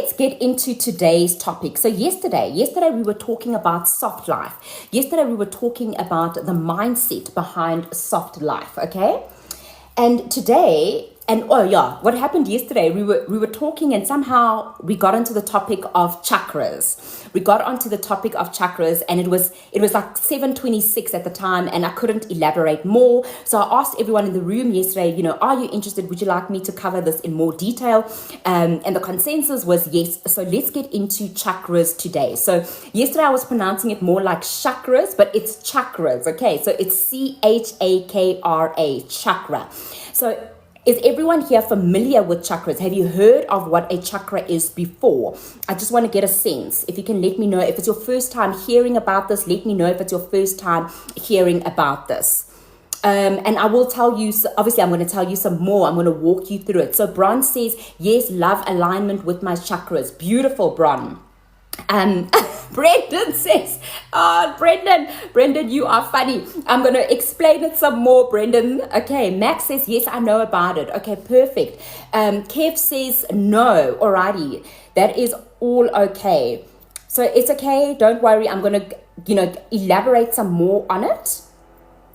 Let's get into today's topic. So yesterday we were talking about soft life. Yesterday we were talking about the mindset behind soft life, okay? And today, what happened yesterday, we were talking and somehow we got into the topic of chakras. We got onto the topic of chakras, and it was like 7:26 at the time, and I couldn't elaborate more. So I asked everyone in the room yesterday, are you interested? Would you like me to cover this in more detail? And the consensus was yes. So let's get into chakras today. So yesterday I was pronouncing it more like chakras, but it's chakras, okay? So it's CHAKRA, chakra. So is everyone here familiar with chakras? Have you heard of what a chakra is before? I just want to get a sense. If you can let me know if it's your first time hearing about this, let me know if it's your first time hearing about this. And I will tell you, obviously I'm going to tell you some more. I'm going to walk you through it. So Bron says, yes, love alignment with my chakras. Beautiful, Bron. Brendan says, Brendan, you are funny. I'm going to explain it some more, Brendan. Okay, Max says, yes, I know about it. Okay, perfect. Kev says, no. Alrighty, that is all okay. So it's okay. Don't worry. I'm going to, elaborate some more on it.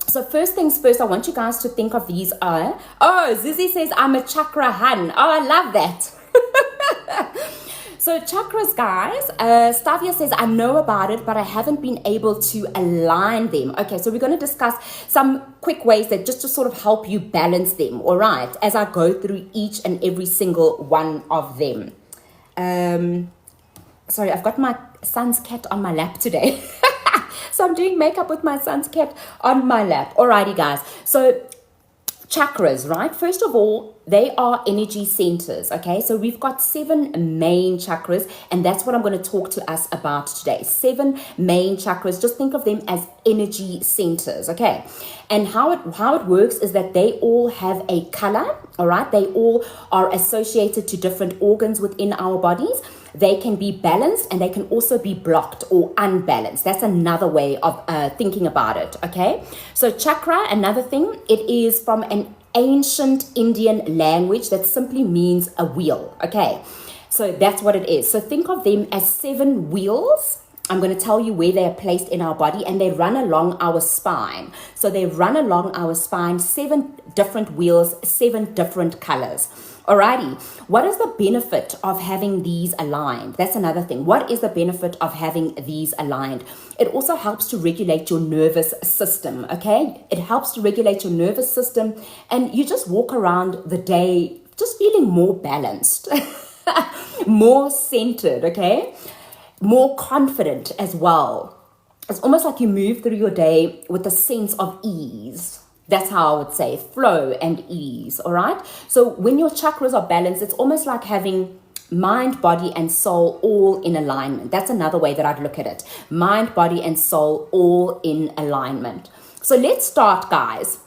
So first things first, I want you guys to think of these are, Zizi says, I'm a chakra hun. Oh, I love that. So chakras, guys, Stavia says, I know about it, but I haven't been able to align them. Okay, so we're going to discuss some quick ways that just to sort of help you balance them, all right, as I go through each and every single one of them. Sorry, I've got my son's cat on my lap today. So I'm doing makeup with my son's cat on my lap. Alrighty, guys. So chakras, right? First of all, they are energy centers, okay? So we've got 7 main chakras, and that's what I'm going to talk to us about today. 7 main chakras. Just think of them as energy centers, okay? And how it works is that they all have a color, all right? They all are associated to different organs within our bodies. They can be balanced and they can also be blocked or unbalanced. That's another way of thinking about it, okay? So chakra, another thing, it is from an ancient Indian language that simply means a wheel, okay? So that's what it is. So think of them as 7 wheels. I'm going to tell you where they are placed in our body, and they run along our spine. So they run along our spine, 7 different wheels, 7 different colors. Alrighty, what is the benefit of having these aligned? That's another thing. What is the benefit of having these aligned? It also helps to regulate your nervous system, okay? It helps to regulate your nervous system, and you just walk around the day just feeling more balanced, more centered, okay? More confident as well. It's almost like you move through your day with a sense of ease. That's how I would say flow and ease, all right? So when your chakras are balanced, it's almost like having mind, body, and soul all in alignment. That's another way that I'd look at it. Mind, body, and soul all in alignment. So let's start, guys.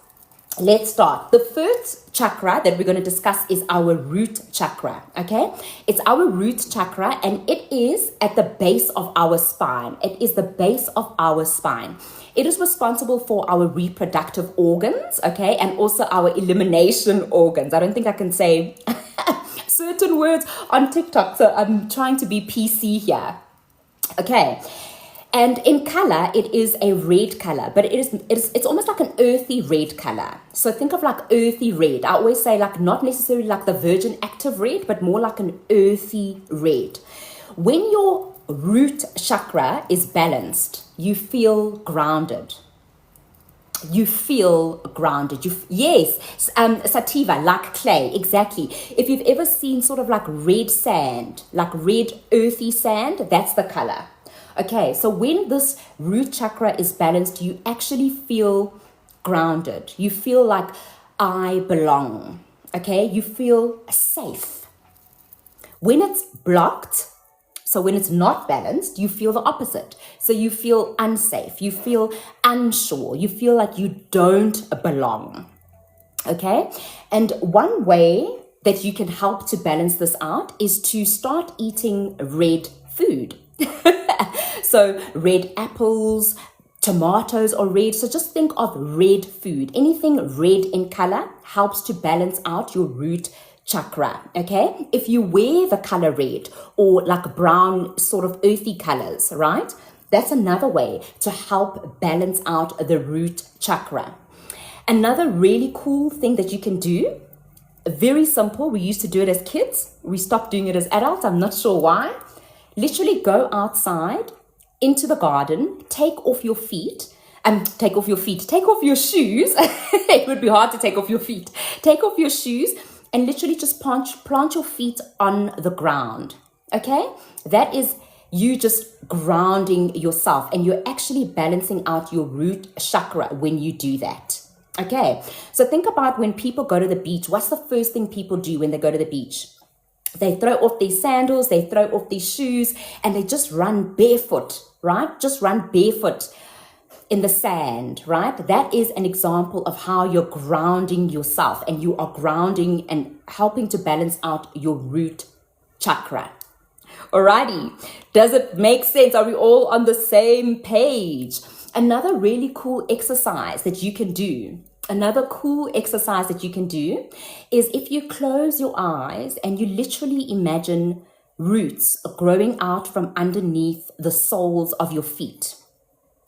Let's start. The first chakra that we're going to discuss is our root chakra, okay? It's our root chakra, and it is at the base of our spine. It is the base of our spine. It is responsible for our reproductive organs, okay? And also our elimination organs. I don't think I can say certain words on TikTok, so I'm trying to be PC here. Okay. And in color, it is a red color, but it's almost like an earthy red color. So think of like earthy red. I always say like not necessarily like the virgin active red, but more like an earthy red. When your root chakra is balanced, you feel grounded. You feel grounded. Yes, sativa, like clay, exactly. If you've ever seen sort of like red sand, like red earthy sand, that's the color. Okay, so when this root chakra is balanced, you actually feel grounded. You feel like I belong. Okay, you feel safe. When it's blocked, so when it's not balanced, you feel the opposite. So you feel unsafe. You feel unsure. You feel like you don't belong. Okay, and one way that you can help to balance this out is to start eating red food. So red apples, tomatoes are red. So just think of red food. Anything red in color helps to balance out your root chakra, okay? If you wear the color red or like brown sort of earthy colors, right? That's another way to help balance out the root chakra. Another really cool thing that you can do, very simple, we used to do it as kids, we stopped doing it as adults, I'm not sure why. Literally go outside into the garden, take off your shoes. It would be hard to take off your feet. Take off your shoes and literally just plant your feet on the ground, okay? That is you just grounding yourself, and you're actually balancing out your root chakra when you do that. Okay, so think about when people go to the beach. What's the first thing people do when they go to the beach? They throw off their sandals, they throw off their shoes, and they just run barefoot, right? Just run barefoot in the sand, right? That is an example of how you're grounding yourself, and you are grounding and helping to balance out your root chakra. Alrighty, does it make sense? Are we all on the same page? Another really cool exercise that you can do, is if you close your eyes and you literally imagine roots growing out from underneath the soles of your feet.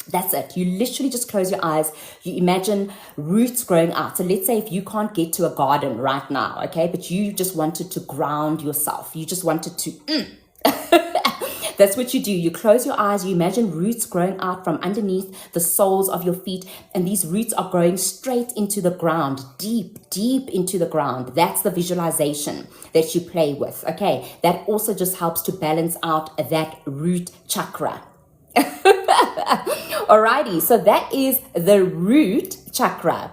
That's it. You literally just close your eyes. You imagine roots growing out. So let's say if you can't get to a garden right now, okay, but you just wanted to ground yourself. You just wanted to, That's what you do. You close your eyes, you imagine roots growing out from underneath the soles of your feet, and these roots are growing straight into the ground, deep into the ground. That's the visualization that you play with, okay? That also just helps to balance out that root chakra. Alrighty, so that is the root chakra.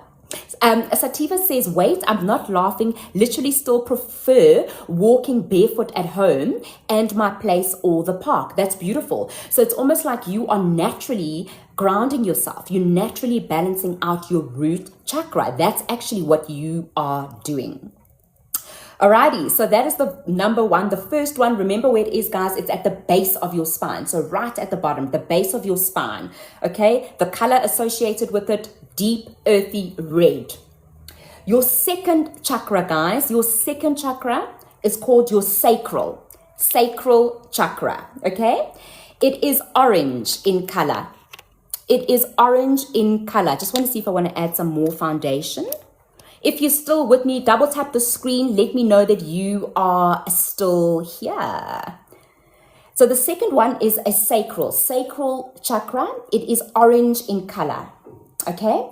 Sativa says, wait, I'm not laughing, literally still prefer walking barefoot at home and my place or the park. That's beautiful. So it's almost like you are naturally grounding yourself. You're naturally balancing out your root chakra. That's actually what you are doing. Alrighty, so that is the number one. The first one, remember where it is, guys. It's at the base of your spine. So right at the bottom, the base of your spine. Okay, the color associated with it, deep, earthy red. Your second chakra, guys, your second chakra is called your sacral chakra. Okay, it is orange in color. It is orange in color. Just want to see if I want to add some more foundation. If you're still with me, double tap the screen. Let me know that you are still here. So the second one is a sacral chakra. It is orange in color. Okay.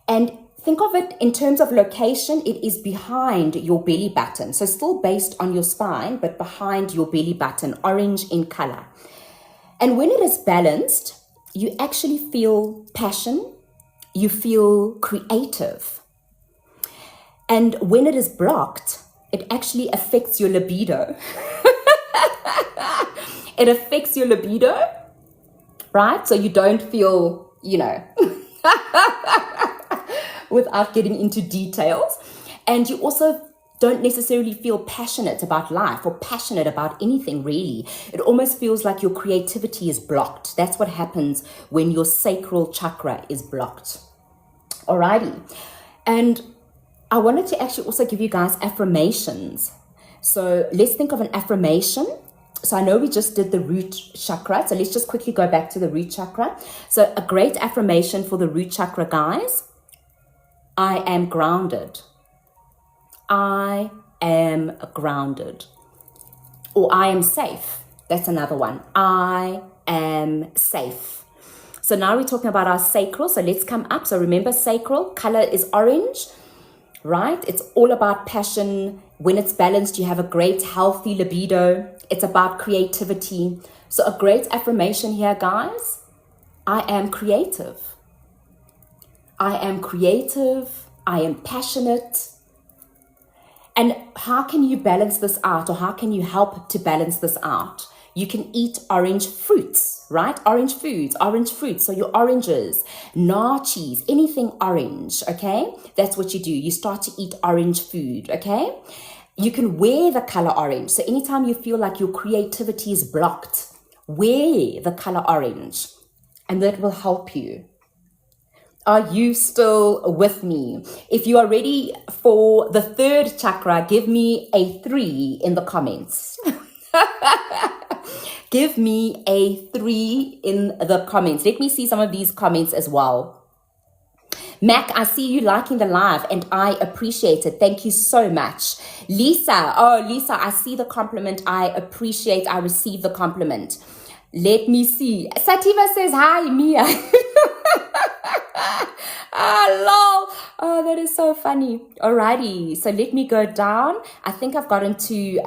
And think of it in terms of location. It is behind your belly button. So still based on your spine, but behind your belly button, orange in color. And when it is balanced, you actually feel passion. You feel creative. And when it is blocked, it actually affects your libido. It affects your libido, right? So you don't feel, without getting into details. And you also don't necessarily feel passionate about life or passionate about anything, really. It almost feels like your creativity is blocked. That's what happens when your sacral chakra is blocked. Alrighty. And I wanted to actually also give you guys affirmations. So let's think of an affirmation. So I know we just did the root chakra. So let's just quickly go back to the root chakra. So a great affirmation for the root chakra, guys. I am grounded. I am grounded. Or I am safe. That's another one. I am safe. So now we're talking about our sacral. So let's come up. So remember, sacral color is orange. Right? It's all about passion. When it's balanced, you have a great, healthy libido. It's about creativity. So a great affirmation here, guys. I am creative. I am creative. I am passionate. And how can you balance this out, or how can you help to balance this out? You can eat orange fruits, right? Orange fruits. So your oranges, nachis, anything orange, okay? That's what you do. You start to eat orange food, okay? You can wear the color orange. So anytime you feel like your creativity is blocked, wear the color orange, and that will help you. Are you still with me? If you are ready for the third chakra, give me a 3 in the comments. Give me a 3 in the comments. Let me see some of these comments as well. Mac, I see you liking the live and I appreciate it. Thank you so much. Lisa, Lisa, I see the compliment. I receive the compliment. Let me see. Sativa says, hi, Mia. Lol. Oh, that is so funny. Alrighty, so let me go down. I think I've gotten to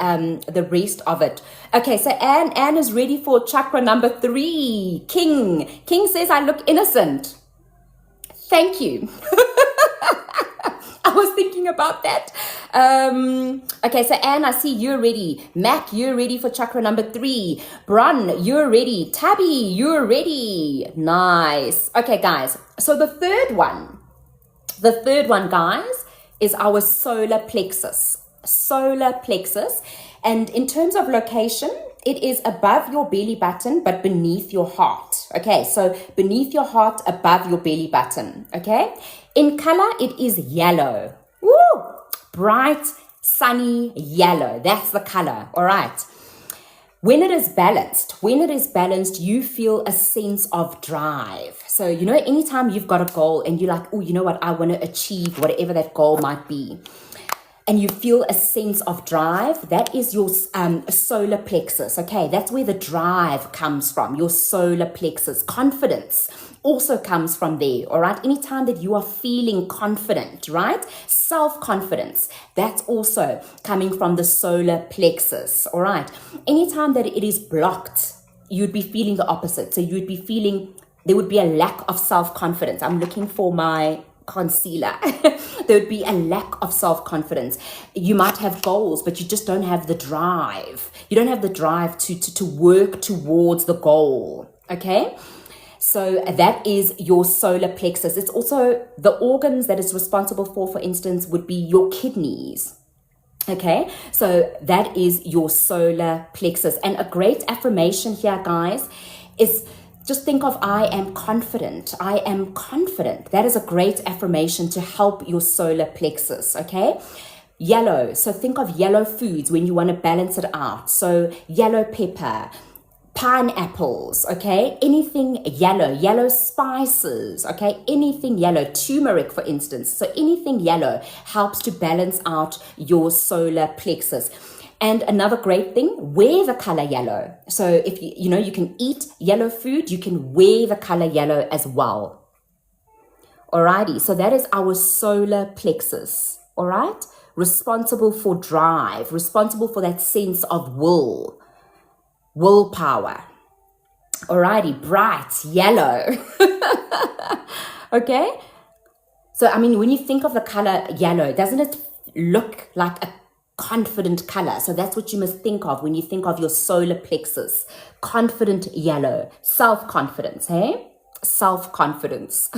the rest of it. Okay, so Anne is ready for chakra number 3. King says, I look innocent. Thank you. I was thinking about that. Okay, so Anne, I see you're ready. Mac, you're ready for chakra number 3. Bron, you're ready. Tabby, you're ready. Nice. Okay, guys. So the third one, guys, is our solar plexus. Solar plexus. And in terms of location, it is above your belly button, but beneath your heart. Okay, so beneath your heart, above your belly button. Okay, in color, it is yellow. Woo! Bright, sunny yellow. That's the color. All right. When it is balanced, you feel a sense of drive. So, anytime you've got a goal and you're like, oh, you know what, I want to achieve whatever that goal might be, and you feel a sense of drive, that is your solar plexus, okay? That's where the drive comes from, your solar plexus. Confidence also comes from there, all right? Anytime that you are feeling confident, right? Self-confidence, that's also coming from the solar plexus, all right? Anytime that it is blocked, you'd be feeling the opposite. So you'd be feeling, there would be a lack of self-confidence. I'm looking for my concealer. There would be a lack of self-confidence. You might have goals, but you just don't have the drive. You don't have the drive to work towards the goal. Okay? So that is your solar plexus. It's also the organs that it's responsible for instance, would be your kidneys. Okay, so that is your solar plexus. And a great affirmation here, guys, is just think of I am confident. I am confident. That is a great affirmation to help your solar plexus, okay? Yellow. So think of yellow foods when you want to balance it out. So yellow pepper, pineapples, okay? Anything yellow spices, okay? Anything yellow, turmeric, for instance. So anything yellow helps to balance out your solar plexus. And another great thing, wear the color yellow. So if you can eat yellow food, you can wear the color yellow as well. Alrighty, so that is our solar plexus, all right? Responsible for drive, responsible for that sense of willpower. Alrighty, bright yellow. Okay? So, when you think of the color yellow, doesn't it look like a confident color? So that's what you must think of when you think of your solar plexus. Confident yellow. Self-confidence, hey? Self-confidence.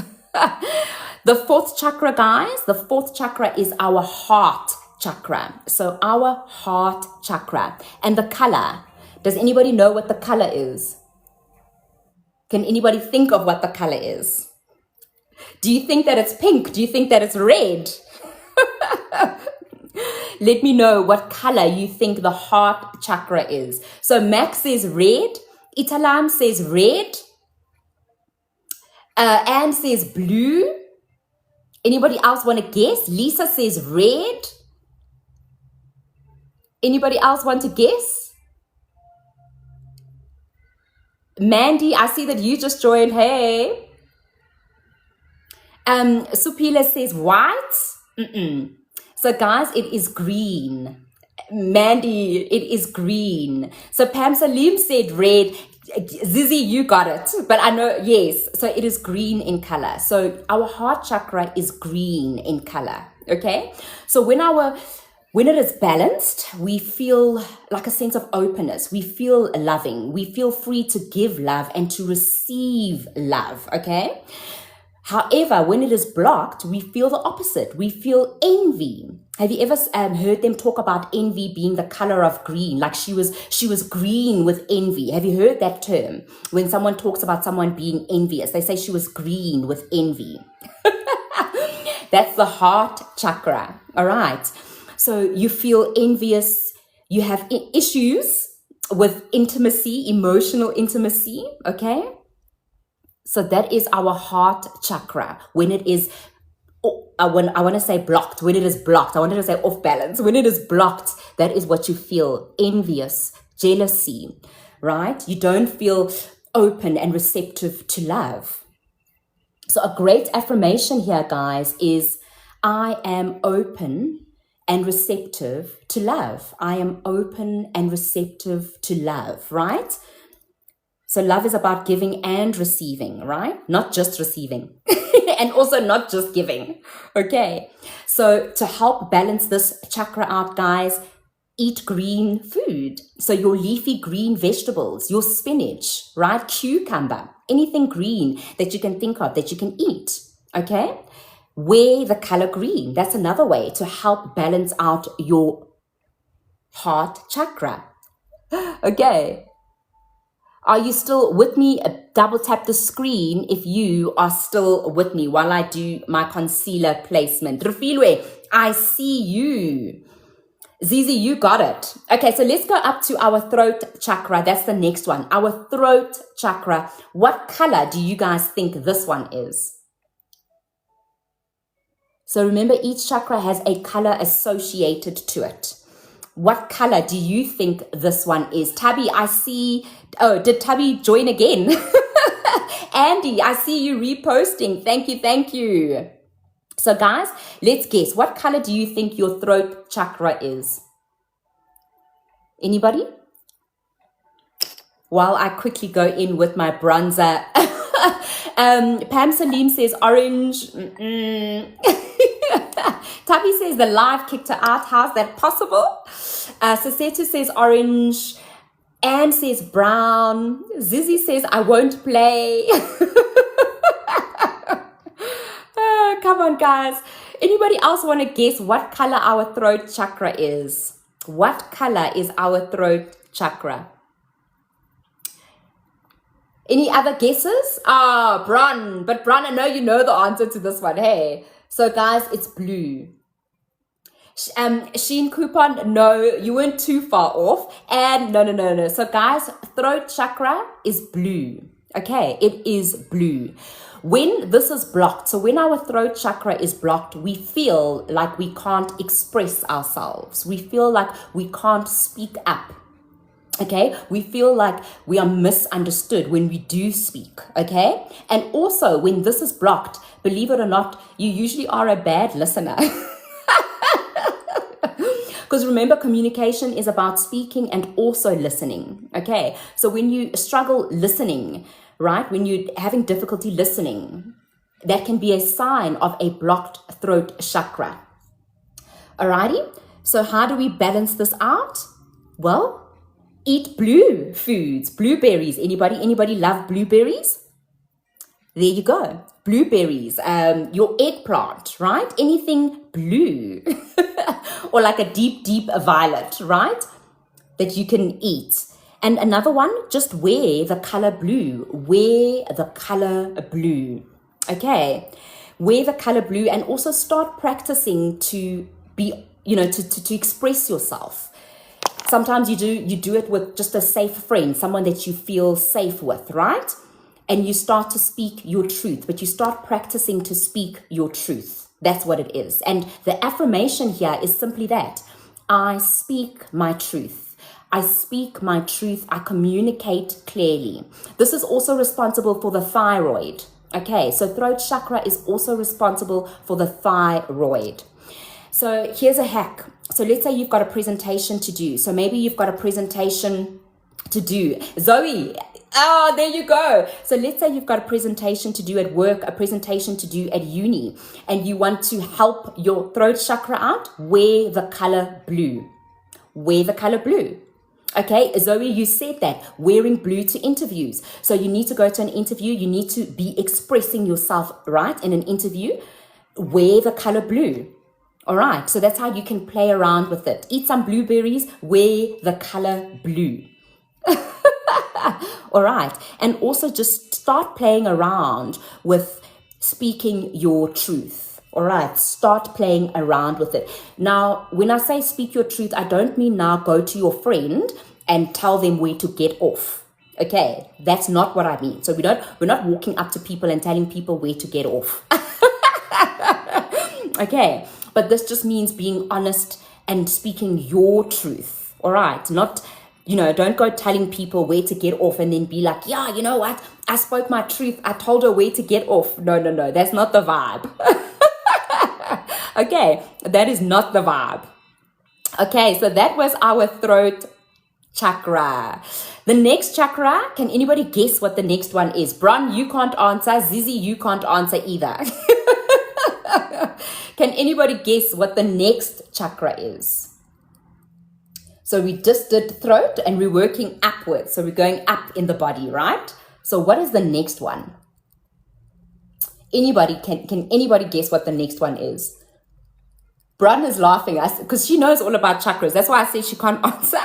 The fourth chakra, guys, the fourth chakra is our heart chakra. So our heart chakra. And the color, does anybody know what the color is? Can anybody think of what the color is? Do you think that it's pink? Do you think that it's red? Let me know what color you think the heart chakra is. So Max says red. Italam says red. Anne says blue. Anybody else want to guess? Lisa says red. Anybody else want to guess? Mandy, I see that you just joined. Hey. Supila says white. So guys, it is green. Mandy, it is green. So Pam Salim said red. Zizi, you got it. But I know, yes. So it is green in color. So our heart chakra is green in color. Okay. So when it is balanced, we feel like a sense of openness. We feel loving. We feel free to give love and to receive love. Okay. However, when it is blocked, we feel the opposite. We feel envy. Have you ever heard them talk about envy being the color of green? Like she was green with envy. Have you heard that term? When someone talks about someone being envious, they say she was green with envy. That's the heart chakra. All right. So you feel envious. You have issues with intimacy, emotional intimacy. Okay. So that is our heart chakra. When it is, I want to say blocked. When it is blocked, I wanted to say off balance. When it is blocked, that is what you feel: envious, jealousy, right? You don't feel open and receptive to love. So a great affirmation here, guys, is I am open and receptive to love. I am open and receptive to love, right? So love is about giving and receiving, right? Not just receiving and also not just giving. Okay. So to help balance this chakra out, guys, eat green food. So your leafy green vegetables, your spinach, right? Cucumber, anything green that you can think of that you can eat. Okay. Wear the color green. That's another way to help balance out your heart chakra. Okay. Are you still with me? Double tap the screen if you are still with me while I do my concealer placement. Rufilwe, I see you. Zizi, you got it. Okay, so let's go up to our throat chakra. That's the next one. Our throat chakra. What color do you guys think this one is? So remember, each chakra has a color associated to it. What color do you think this one is? Tabby, I see. Oh, did Tabby join again? Andy, I see you reposting. Thank you, thank you. So guys, let's guess. What color do you think your throat chakra is? Anybody? While I quickly go in with my bronzer. Pam Salim says orange. Tabby says the live kicked her out. How's that possible? Sasetu says orange. Anne says brown. Zizzy says I won't play. Oh, come on, guys. Anybody else want to guess what color our throat chakra is? What color is our throat chakra? Any other guesses? Bron. But Bron, I know you know the answer to this one. Hey. So guys, it's blue. Sheen Coupon, no, you weren't too far off. And no. So guys, throat chakra is blue. Okay, it is blue. When this is blocked, so when our throat chakra is blocked, we feel like we can't express ourselves. We feel like we can't speak up. Okay, we feel like we are misunderstood when we do speak. Okay, and also when this is blocked, believe it or not, you usually are a bad listener. Because remember, communication is about speaking and also listening. Okay, so when you struggle listening, right, when you're having difficulty listening, that can be a sign of a blocked throat chakra. Alrighty, so how do we balance this out? Well, eat blue foods, blueberries. Anybody love blueberries? There you go. Blueberries, your eggplant, right? Anything blue or like a deep violet, right? That you can eat. And another one, just wear the color blue. Wear the color blue. Okay. Wear the color blue and also start practicing to be, to express yourself. Sometimes you do it with just a safe friend, someone that you feel safe with, right? And you start to speak your truth, but you start practicing to speak your truth. That's what it is. And the affirmation here is simply that. I speak my truth. I speak my truth. I communicate clearly. This is also responsible for the thyroid. Okay, so throat chakra is also responsible for the thyroid. So here's a hack. So let's say you've got a presentation to do. So maybe you've got a presentation to do. Zoe, oh, there you go. So let's say you've got a presentation to do at work, a presentation to do at uni, and you want to help your throat chakra out. Wear the color blue. Wear the color blue. Okay, Zoe, you said that, wearing blue to interviews. So you need to go to an interview. You need to be expressing yourself, right, in an interview. Wear the color blue. All right, so that's how you can play around with it. Eat some blueberries, wear the color blue. All right, and also just start playing around with speaking your truth. All right, start playing around with it. Now, when I say speak your truth, I don't mean now go to your friend and tell them where to get off. Okay, that's not what I mean. So we're not walking up to people and telling people where to get off. Okay, but this just means being honest and speaking your truth. All right, not, don't go telling people where to get off and then be like, yeah, you know what? I spoke my truth. I told her where to get off. No, that's not the vibe. Okay, that is not the vibe. Okay, so that was our throat chakra. The next chakra, can anybody guess what the next one is? Bron, you can't answer. Zizi, you can't answer either. Can anybody guess what the next chakra is? So we just did throat and we're working upwards. So we're going up in the body, right? So what is the next one? Anybody, can anybody guess what the next one is? Bron is laughing because she knows all about chakras. That's why I say she can't answer.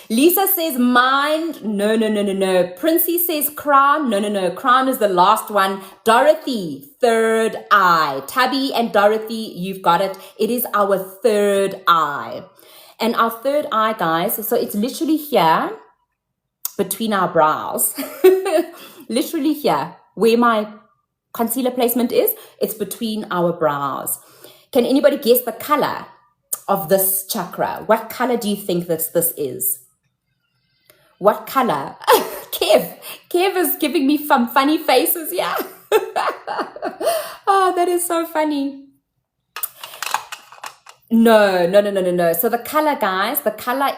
Lisa says mind. No. Princey says crown. No. Crown is the last one. Dorothy, third eye. Tabby and Dorothy, you've got it. It is our third eye. And our third eye, guys, so it's literally here between our brows. Literally here where my concealer placement is. It's between our brows. Can anybody guess the color of this chakra? What color do you think this is? What color? Kev is giving me some funny faces, yeah? Oh, that is so funny. No. So the color, guys,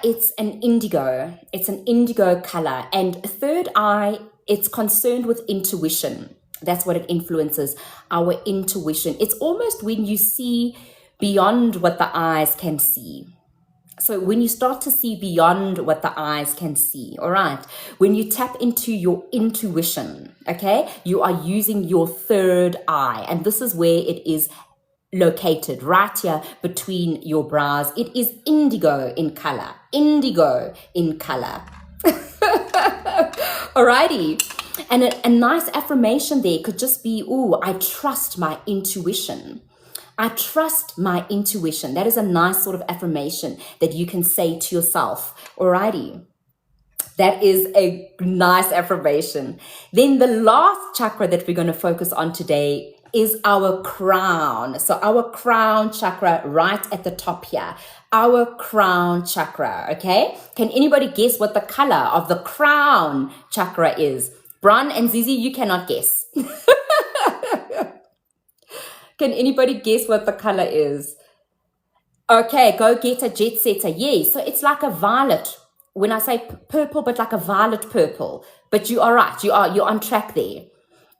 it's an indigo. It's an indigo color. And third eye, it's concerned with intuition. That's what it influences, our intuition. It's almost when you see beyond what the eyes can see. So when you start to see beyond what the eyes can see, all right? When you tap into your intuition, okay? You are using your third eye. And this is where it is located, right here between your brows. It is indigo in color. Indigo in color. Alrighty. And a nice affirmation there could just be, I trust my intuition. I trust my intuition. That is a nice sort of affirmation that you can say to yourself. Alrighty. That is a nice affirmation. Then the last chakra that we're going to focus on today is our crown. So our crown chakra right at the top here. Our crown chakra, okay? Can anybody guess what the color of the crown chakra is? Bron and Zizi, you cannot guess. Can anybody guess what the color is? Okay, go get a jet setter. Yes, so it's like a violet. When I say purple, but like a violet purple. But you are right. You're on track there.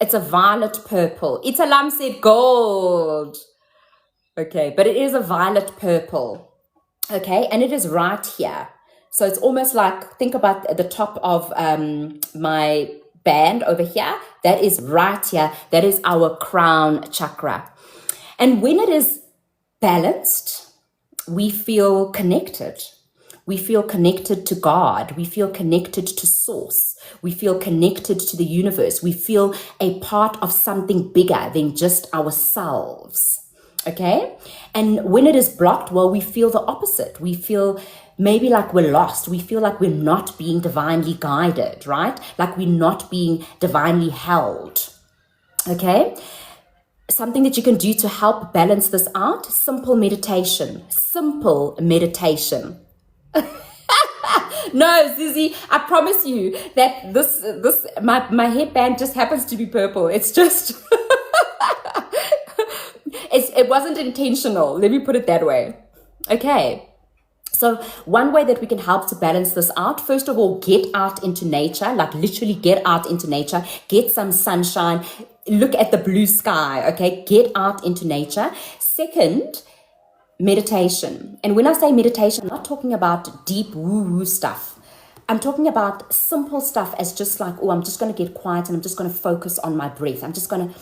It's a violet purple. Italam said gold. Okay, but it is a violet purple. Okay, and it is right here. So it's almost like, think about the top of my band over here. That is right here. That is our crown chakra. And when it is balanced, we feel connected. We feel connected to God. We feel connected to Source. We feel connected to the universe. We feel a part of something bigger than just ourselves. Okay? And when it is blocked, well, we feel the opposite. We feel maybe like we're lost. We feel like we're not being divinely guided, right? Like we're not being divinely held. Okay? Something that you can do to help balance this out, simple meditation. Simple meditation. No, Zizi, I promise you that my headband just happens to be purple. It's just, it wasn't intentional. Let me put it that way. Okay. So one way that we can help to balance this out, first of all, get out into nature, like literally get out into nature, get some sunshine, look at the blue sky, okay? Get out into nature. Second, meditation. And when I say meditation, I'm not talking about deep woo-woo stuff. I'm talking about simple stuff as just like, I'm just going to get quiet and I'm just going to focus on my breath. I'm just going to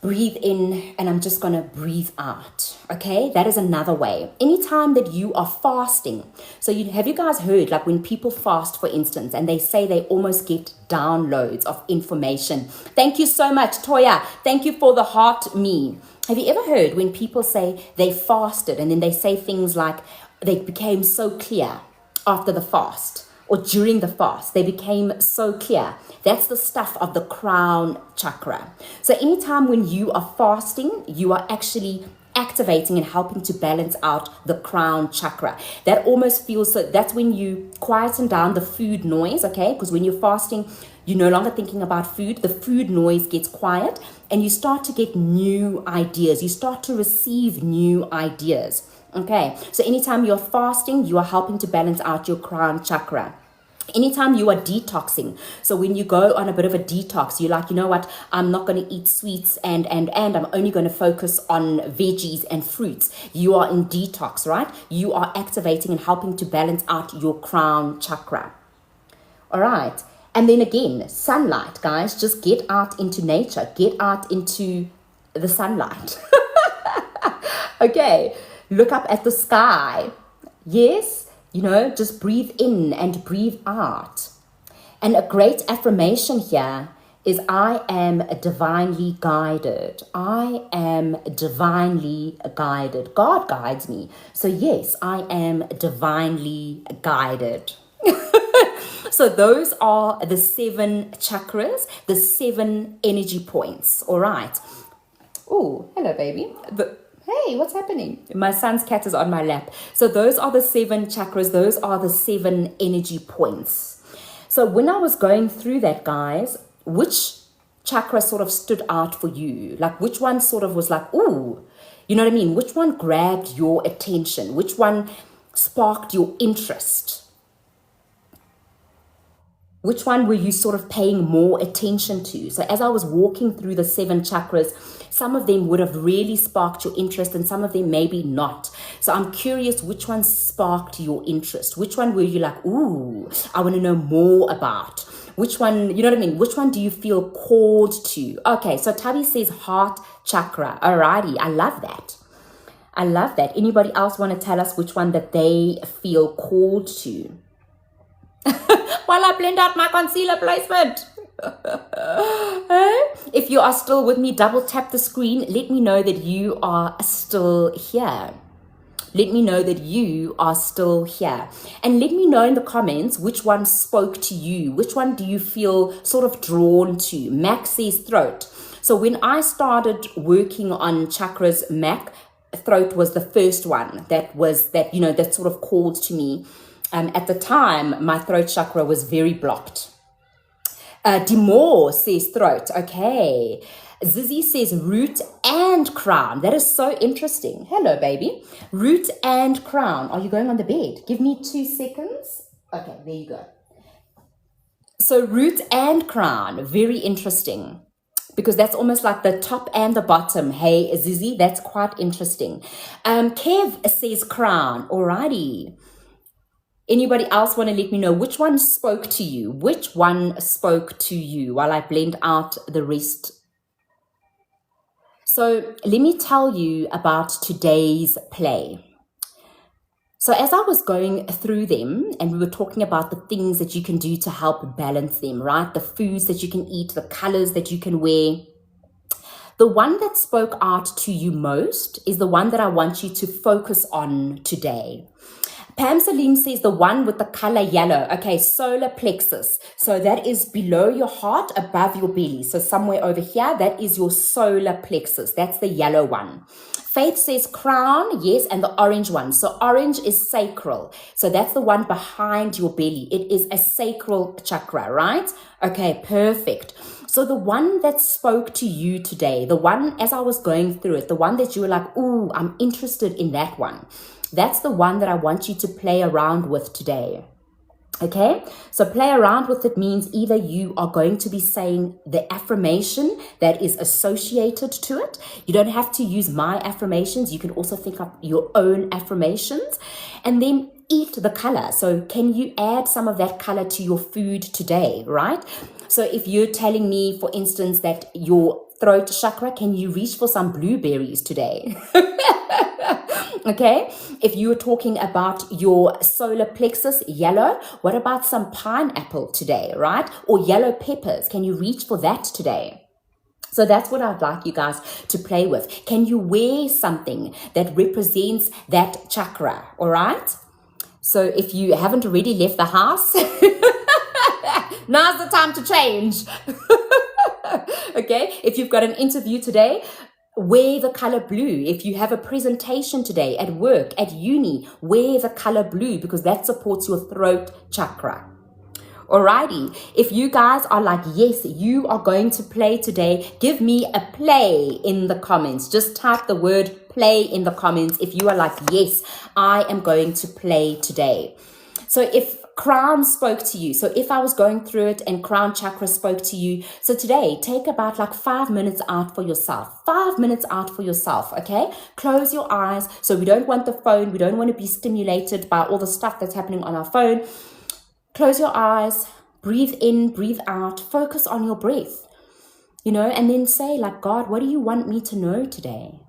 breathe in, and I'm just going to breathe out. Okay, that is another way. Anytime that you are fasting, so have you guys heard, like when people fast, for instance, and they say they almost get downloads of information. Thank you so much, Toya. Thank you for the heart me. Have you ever heard when people say they fasted and then they say things like they became so clear after the fast? Or during the fast, they became so clear. That's the stuff of the crown chakra. So anytime when you are fasting, you are actually activating and helping to balance out the crown chakra. That almost feels, so that's when you quieten down the food noise, okay? Because when you're fasting, you're no longer thinking about food. The food noise gets quiet and you start to get new ideas. You start to receive new ideas. Okay, so anytime you're fasting, you are helping to balance out your crown chakra. Anytime you are detoxing, so when you go on a bit of a detox, you're like, you know what, I'm not going to eat sweets and I'm only going to focus on veggies and fruits. You are in detox, right? You are activating and helping to balance out your crown chakra. All right. And then again, sunlight, guys, just get out into nature, get out into the sunlight. Okay. Look up at the sky. Yes, just breathe in and breathe out. And a great affirmation here is I am divinely guided. I am divinely guided. God guides me. So yes, I am divinely guided. So those are the 7 chakras, the 7 energy points. All right. Oh, hello, baby. Hey, what's happening? My son's cat is on my lap. So those are the 7 chakras. Those are the 7 energy points. So when I was going through that, guys, which chakra sort of stood out for you? Like which one sort of was like, ooh, you know what I mean? Which one grabbed your attention? Which one sparked your interest? Which one were you sort of paying more attention to? So as I was walking through the 7 chakras, some of them would have really sparked your interest and some of them maybe not. So I'm curious which one sparked your interest. Which one were you like, ooh, I want to know more about? Which one, you know what I mean? Which one do you feel called to? Okay, so Tabi says heart chakra. Alrighty, I love that. I love that. Anybody else want to tell us which one that they feel called to? While I blend out my concealer placement. If you are still with me, double tap the screen. Let me know that you are still here. Let me know that you are still here. And let me know in the comments which one spoke to you. Which one do you feel sort of drawn to? Mac says throat. So when I started working on chakras, Mac, throat was the first one that sort of called to me. At the time, my throat chakra was very blocked. Demore says throat. Okay. Zizzy says root and crown. That is so interesting. Hello, baby. Root and crown. Are you going on the bed? Give me 2 seconds. Okay, there you go. So root and crown. Very interesting. Because that's almost like the top and the bottom. Hey, Zizzy, that's quite interesting. Kev says crown. Alrighty. Anybody else want to let me know which one spoke to you? Which one spoke to you while I blend out the rest? So let me tell you about today's play. So as I was going through them and we were talking about the things that you can do to help balance them, right? The foods that you can eat, the colors that you can wear. The one that spoke out to you most is the one that I want you to focus on today. Pam Salim says the one with the color yellow. Okay, solar plexus. So that is below your heart, above your belly. So somewhere over here, that is your solar plexus. That's the yellow one. Faith says crown, yes, and the orange one. So orange is sacral. So that's the one behind your belly. It is a sacral chakra, right? Okay, perfect. So the one that spoke to you today, the one as I was going through it, the one that you were like, ooh, I'm interested in that one. That's the one that I want you to play around with today. Okay, so play around with it means either you are going to be saying the affirmation that is associated to it. You don't have to use my affirmations. You can also think up your own affirmations and then eat the color. So can you add some of that color to your food today, right? So if you're telling me, for instance, that your throat chakra, can you reach for some blueberries today? Okay, if you were talking about your solar plexus, yellow, what about some pineapple today, right? Or yellow peppers, can you reach for that today? So that's what I'd like you guys to play with. Can you wear something that represents that chakra, all right? So if you haven't already left the house, now's the time to change. Okay, if you've got an interview today, wear the color blue. If you have a presentation today at work, at uni, wear the color blue because that supports your throat chakra. Alrighty, if you guys are like, yes, you are going to play today, give me a play in the comments. Just type the word play in the comments if you are like, yes, I am going to play today. So if Crown spoke to you, so if I was going through it and Crown Chakra spoke to you, so today take about like 5 minutes out for yourself. 5 minutes out for yourself, okay? Close your eyes. So we don't want the phone. We don't want to be stimulated by all the stuff that's happening on our phone. Close your eyes, breathe in, breathe out, focus on your breath, and then say like, God, what do you want me to know today?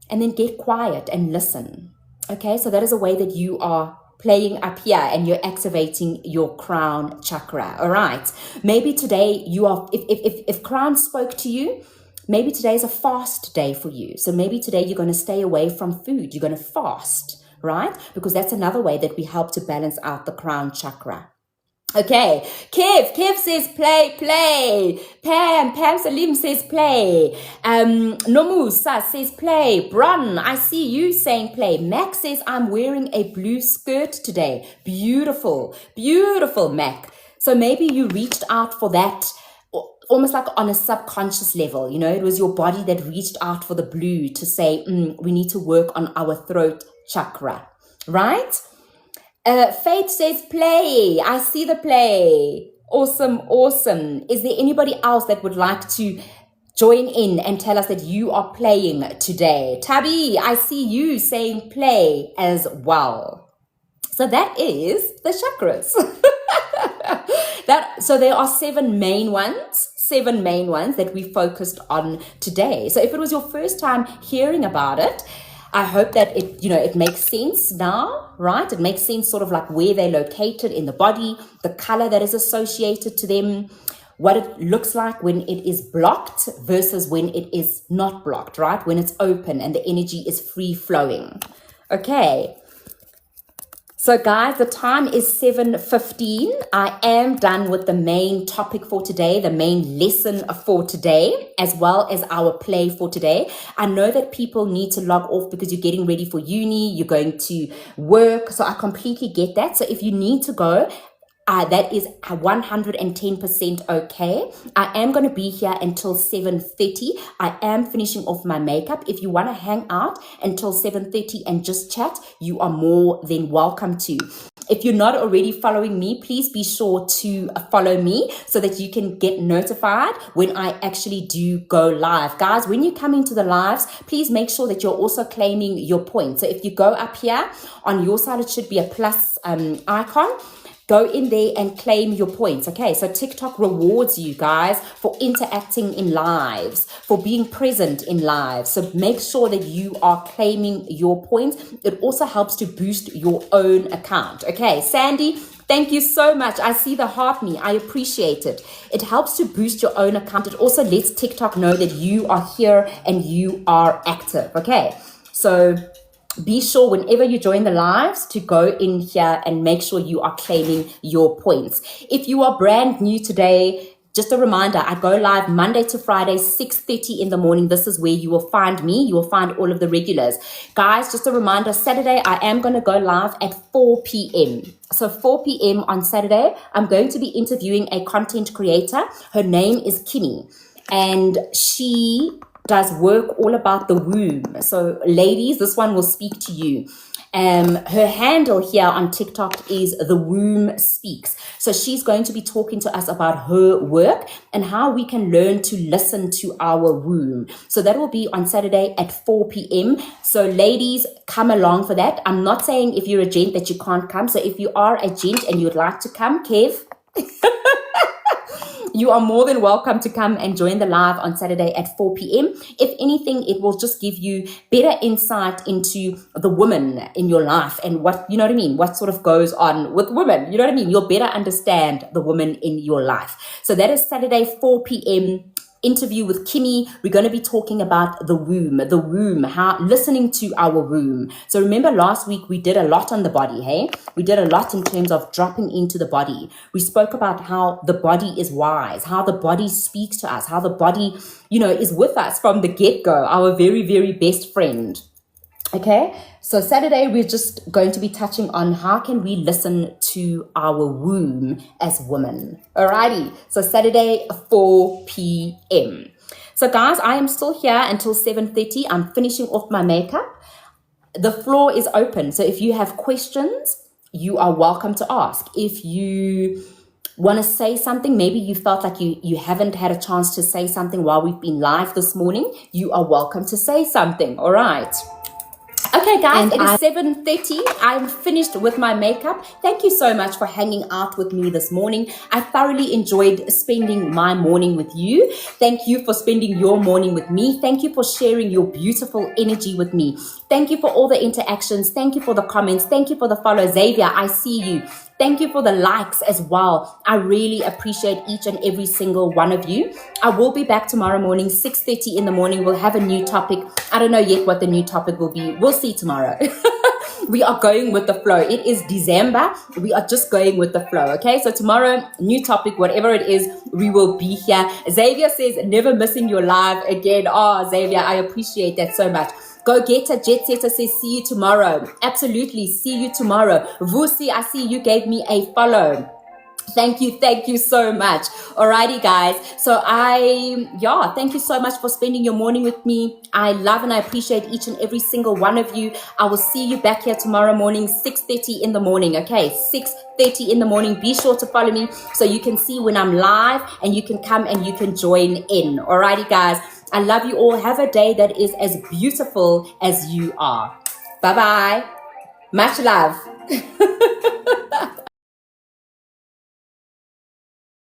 And then get quiet and listen. Okay, so that is a way that you are playing up here and you're activating your crown chakra. All right, maybe today you are, if Crown spoke to you, maybe today is a fast day for you. So maybe today you're going to stay away from food. You're going to fast. Right? Because that's another way that we help to balance out the crown chakra. Okay, Kev says play. Pam Salim says play. Nomusa says play. Bron, I see you saying play. Mac says I'm wearing a blue skirt today. Beautiful, Mac. So maybe you reached out for that almost like on a subconscious level, it was your body that reached out for the blue to say, we need to work on our throat chakra, right? Faith says play. I see the play. Awesome. Is there anybody else that would like to join in and tell us that you are playing today? Tabi, I see you saying play as well. So that is the chakras. So there are 7 main ones that we focused on today. So if it was your first time hearing about it, I hope that it makes sense now, right? It makes sense sort of like where they're located in the body, the color that is associated to them, what it looks like when it is blocked versus when it is not blocked, right? When it's open and the energy is free flowing. Okay. So guys, the time is 7:15. I am done with the main topic for today, the main lesson for today, as well as our play for today. I know that people need to log off because you're getting ready for uni, you're going to work. So I completely get that. So if you need to go, that is 110% okay. I am going to be here until 7:30. I am finishing off my makeup. If you want to hang out until 7:30 and just chat, you are more than welcome to. If you're not already following me, please be sure to follow me so that you can get notified when I actually do go live. Guys, when you come into the lives, please make sure that you're also claiming your points. So if you go up here, on your side, it should be a plus icon. Go in there and claim your points. Okay, so TikTok rewards you guys for interacting in lives, for being present in lives. So make sure that you are claiming your points. It also helps to boost your own account. Okay, Sandy, thank you so much. I see the heart me. I appreciate it. It helps to boost your own account. It also lets TikTok know that you are here and you are active. Okay, so be sure whenever you join the lives to go in here and make sure you are claiming your points. If you are brand new today, just a reminder, I go live Monday to Friday, 6:30 in the morning. This is where you will find me. You will find all of the regulars. Guys, just a reminder, Saturday, I am going to go live at 4 p.m. So 4 p.m. on Saturday, I'm going to be interviewing a content creator. Her name is Kimmy, and she does work all about the womb. So ladies, this one will speak to you. Her handle here on TikTok is The Womb Speaks. So she's going to be talking to us about her work and how we can learn to listen to our womb. So that will be on Saturday at 4 p.m. So ladies, come along for that. I'm not saying if you're a gent that you can't come. So if you are a gent and you'd like to come, Kev, You are more than welcome to come and join the live on Saturday at 4 p.m. If anything, it will just give you better insight into the woman in your life and what, you know what I mean, what sort of goes on with women. You know what I mean? You'll better understand the woman in your life. So that is Saturday, 4 p.m. interview with Kimmy. We're going to be talking about the womb, how listening to our womb. So remember last week we did a lot on the body, hey? We did a lot in terms of dropping into the body. We spoke about how the body is wise, how the body speaks to us, how the body, is with us from the get-go, our very, very best friend. Okay, so Saturday we're just going to be touching on how can we listen to our womb as women. Alrighty, so Saturday 4 p.m. So guys, I am still here until 7:30. I'm finishing off my makeup. The floor is open, so if you have questions, you are welcome to ask. If you want to say something, maybe you felt like you haven't had a chance to say something while we've been live this morning, you are welcome to say something. All right. Okay, guys, it is 7:30. I'm finished with my makeup. Thank you so much for hanging out with me this morning. I thoroughly enjoyed spending my morning with you. Thank you for spending your morning with me. Thank you for sharing your beautiful energy with me. Thank you for all the interactions. Thank you for the comments. Thank you for the follow. Xavier, I see you. Thank you for the likes as well. I really appreciate each and every single one of you. I will be back tomorrow morning, 6:30 in the morning. We'll have a new topic. I don't know yet what the new topic will be. We'll see tomorrow. We are going with the flow. It is December. We are just going with the flow. Okay, so tomorrow, new topic, whatever it is, we will be here. Xavier says, never missing your live again. Oh, Xavier, I appreciate that so much. Go Getter Jet Setter says, see you tomorrow. Absolutely, see you tomorrow. Vusi, I see you gave me a follow. Thank you so much. Alrighty, guys. So thank you so much for spending your morning with me. I love and I appreciate each and every single one of you. I will see you back here tomorrow morning, 6:30 in the morning. Okay, 6:30 in the morning. Be sure to follow me so you can see when I'm live and you can come and you can join in. Alrighty, guys. I love you all. Have a day that is as beautiful as you are. Bye-bye. Much love.